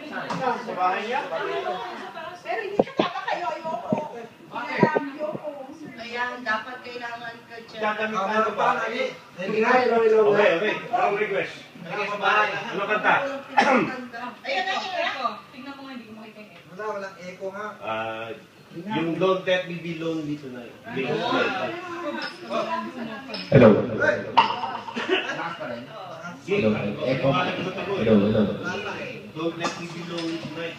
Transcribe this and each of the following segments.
Sa bahay niya? Pero hindi kasama kayo, ayoko. Ayoko. Ayan, dapat kailangan ka dyan. Gagamitan ko ba? Okay. Anong request? Ano kanta? Ayan na, Tingnan mo nga, hindi ko makita yung echo. Walang echo nga. Yung Don't Let Me Be Lonely Tonight. Hello. Lakas pa rin. Hello. Echo. Hello. Don't Let Me Be Lonely Tonight.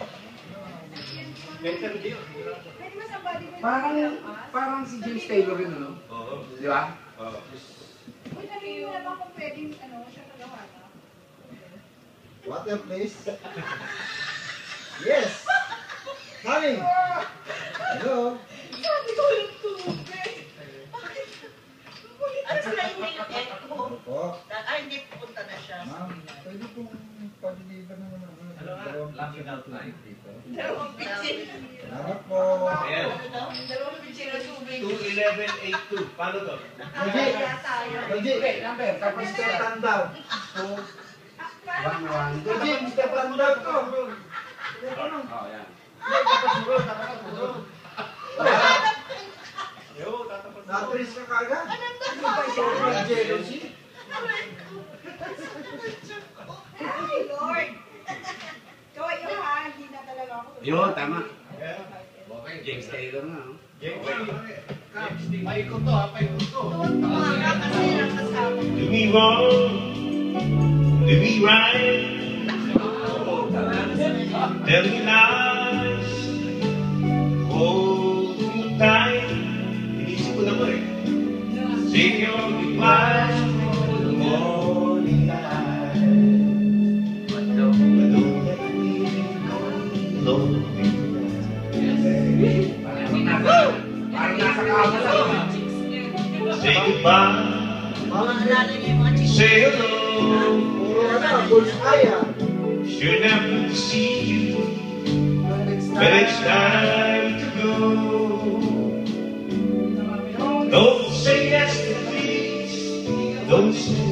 Parang si James Taylor rin, ano? Oo. Di ba? Oo. Uy, narinig mo naman kung pwedeng, siya tagawana. Water, please. Yes! Coming! Hello? Sabi ko yung tubig. Bakit? Ano sila hindi yung echo? Opo. Hindi pupunta na siya. Ma'am, pwede pong pag-deliver naman ako. Laughing out loud. Dalawang pitsin. Salamat po. Ayan. Dalawang pitsin na tubig. 21182. Paano to? Kaya tayo. Luigi, number. Tapos step down daw. So, 1-1. Luigi, step down daw to. Oh, yan. Yo, tatapos na. Natris ka kagad. Anong Ano ba yung jealousy? Ay, Lord. Kaway yung ha, hindi na talaga ako. Yun, tama. Okay, James Taylor nga. Paikot to, paikot to. tuwang-tuwa ka kasi nakasama. Do me wrong, do me right, tell me lies, hold me tight. Inisip ko na mo eh. Say your goodbyes for the morning light, but don't let me go lonely. Parang nasa kama lang. Say goodbye, Maalala niyo yung mga chicks. say hello. Puro ano, bullseye ah. Should never to see you, but it's time to go. Don't say yes to please, don't say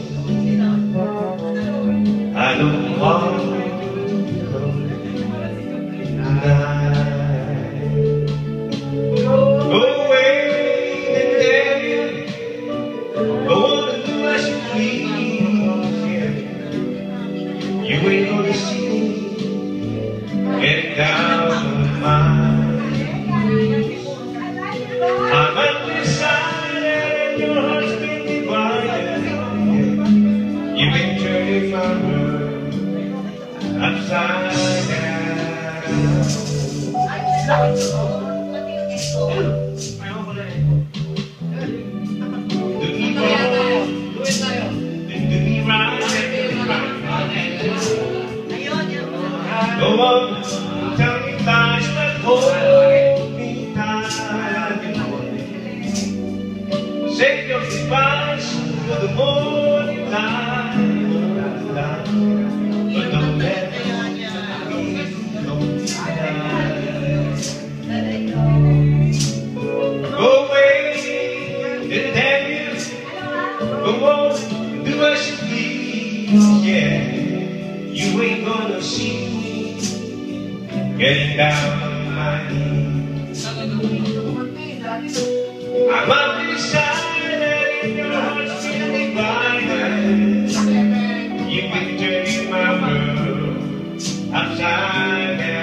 I don't want to go tonight. Go away and then go on and do as you please. Yeah. You ain't gonna see me getting down on mine. I'm undecided and your heart's been divided. You've been turning my world upside down. Pati yung echo. Do me wrong, then do me right. Ayun, yun. Go on, tell me lies, but hold me tight. Say your goodbyes for the morning light, but don't let me go tonight. Go away and damn you, go on, do as you please, yeah. You ain't gonna see me getting down on my knees. I'm undecided and your heart's been divided. You've been turning my world upside down.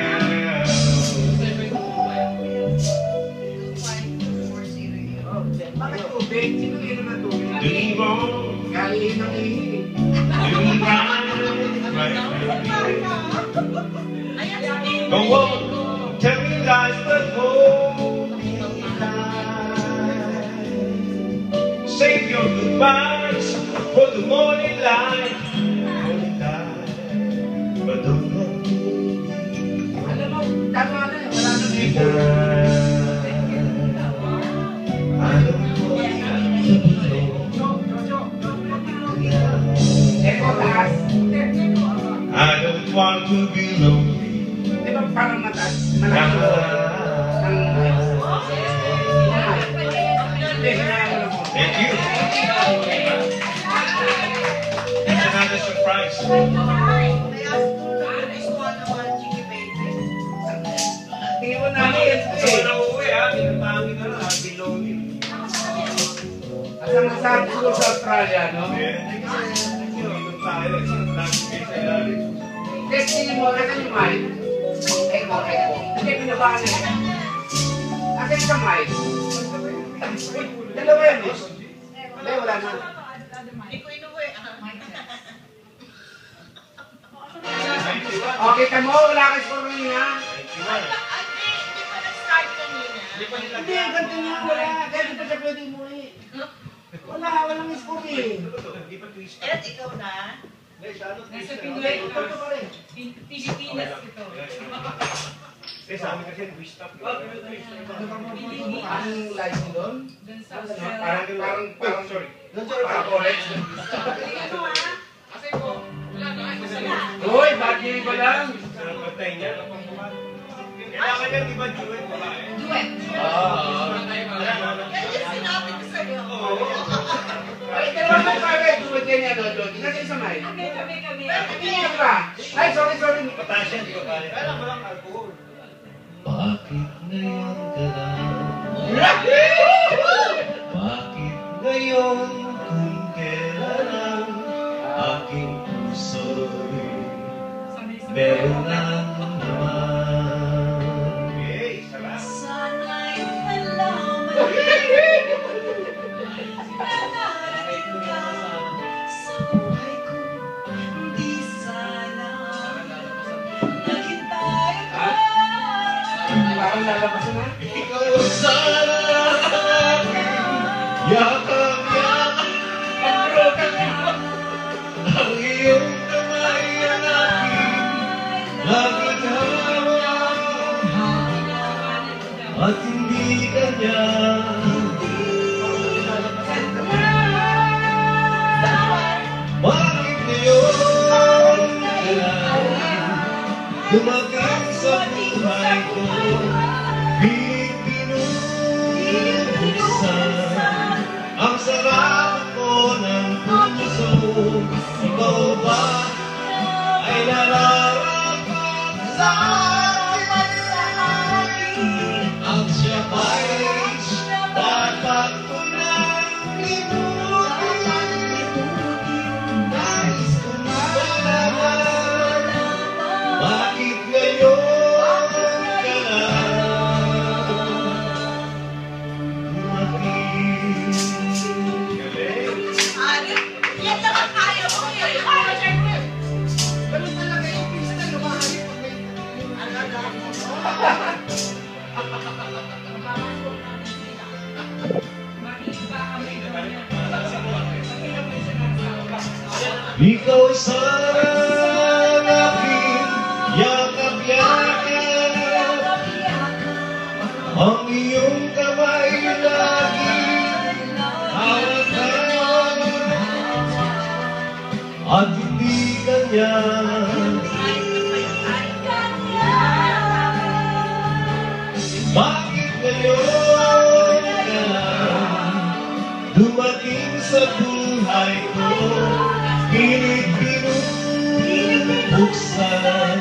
Bakit tubig? Sino yun naman tubig? Do me wrong, Galing ng ihi. do me right. Ayan, sabihin Go mo. on, tell me lies, but hold me tight. Save your goodbyes for the morning light, but don't let me Alam mo, tama na yun. Wala na be echo. I don't Echo taas. I don't want to be lonely. Di ba parang mataas? Malakas. Thank you. It's another surprise. May ask ko na, gusto naman, Chiki Sabi ko sa Australia, no? Uminom tayo, isang dami kayo sa ilalim. Testingin mo, nasan yung mic? Echo. Hindi, pinabahan na yun. Asan yung mic? Dalawa yan, eh. Hindi, wala na. Hindi ko inuwi. Okay, tamo, wala kang score rin, ha? Hindi pa nag-start kanina. Hindi, ganito nga, wala. Kaya di pa siya pwede umuwi. Walang score, eh. At ikaw na. Nasa Pinoy, ito pa rin. Pilipinas ito. Eh, sa amin kasi twist up. Ang live mo doon? Parang, sorry. Parang college. Ano ah? Uy, bagay ba lang? Sa patay niya. Kailangan niya, di ba, duet babae? Duet. Yan yung sinabi ko sa'yo. Ay, dalawa mo kagay. Tuwad yan yan, Lolo. Nasa isa may. Kami. Isa ba? Ay, sorry. Pataas yan, di ba kaya? Kailangan mo lang alcohol. Bakit ngayon ka lang? Bakit ngayon kung kailan ang aking puso'y meron ng naman? Okay, sarap. Sana'y malaman nananalig ka sa buhay ko. Di sana naghintay ka. Parang lalabas na. Ikaw sana yakap-yakap ang iyong kamay ang aking laging hawak at hindi kanya. Bakit ngayon dumating sa buhay ko? Binubuksan ang sarap ko ng puso. Ikaw ba ay nararapat sa akin? Ang siya ba'y dapat ko nang limutin? Nais ko malaman bakit ngayon ka lang dumating? Yan lang ang kaya mo eh. Ganun talaga yung pisa na lumahanip pag may... Ikaw ay sarang aking yakap-yakap, ang iyong kamay laging hawak at hindi kanya. Bakit ngayon ka dumating sa buhay ko? Pilit binubuksan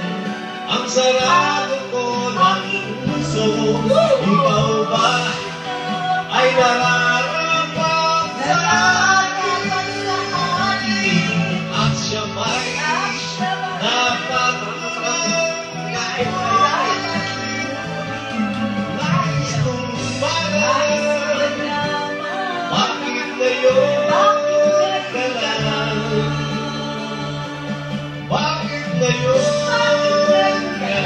ang sarado ko ng puso. Ikaw ba ay nararapat sa akin? At siya ba'y dapat nais kong malaman bakit ngayon ka lang? Bakit ngayon ka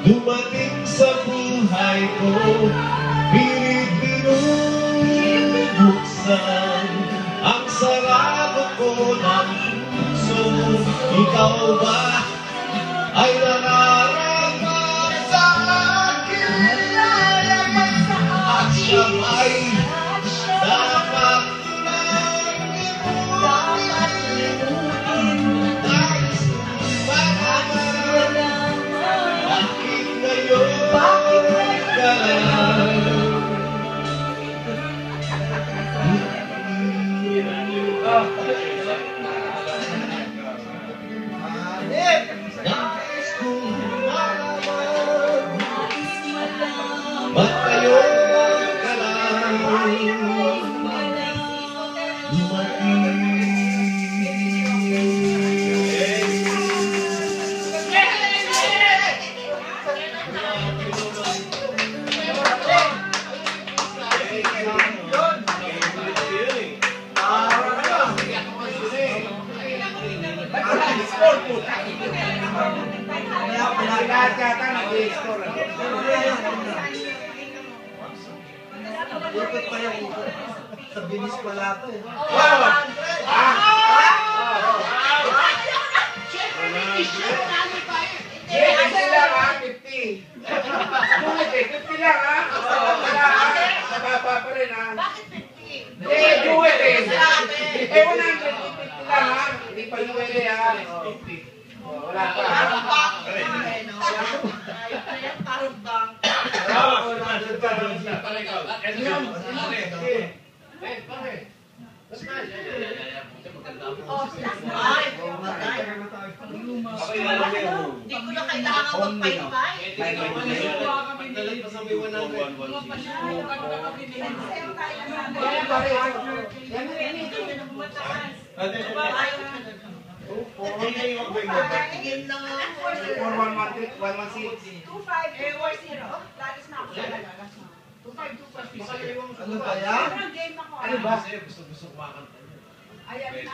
dumating sa buhay ko? Pilit binubuksan ang sarado ko ng puso. Ikaw ba ay nararapat sa akin? At siya ay dapat nang limutin. Nais kong malaman bakit ngayon ka lang? Nais kong Lahat yata nag-i-score. Ikot pa yung ikot. Sa bilis pala ito eh. Wow! Kasi lang ha, 50. Bakit eh? 50 lang ha? Wala ha? Nababa pa rin ha? Bakit 50? Eh, duwet eh. Eh, 150 lang ha? Hindi pa duwet eh ha? Wala pa ha? Parang bang. Hindi ko na kailangan magpay-pay. Tigil na nga. 4116. 2540. Lalas na ako sa lalas na. 2524. Ano ba yan? Ang game ako. Ano ba? Ayan na.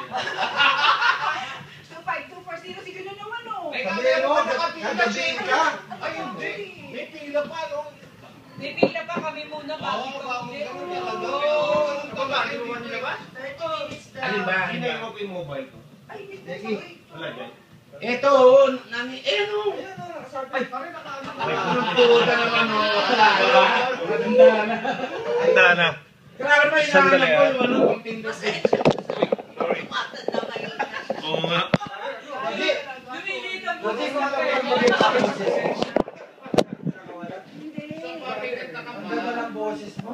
25240. Sige na naman oh. Sabi mo, kagabi ka. Ay, hindi. May pila pa, no? May pila pa kami muna bago Oo, ka bago ulit. kami talaga. Bakit mo nila ba? 30 minutes daw. Ano ba? Hinaiwan ko yung mobile ko. Ay, hindi. Sige. Wala dyan. Ito, nami, eh no. May pulupuda naman no. Maganda na. Handa na. Grabe naman yung Sandali, nahanap ko ah. yung ano, yung Tinder page. Sorry. Matanda ngayon na. Oo nga. Hindi. Lumilitaw mo Hindi ko sa na Hindi. Ang ganda ng boses mo.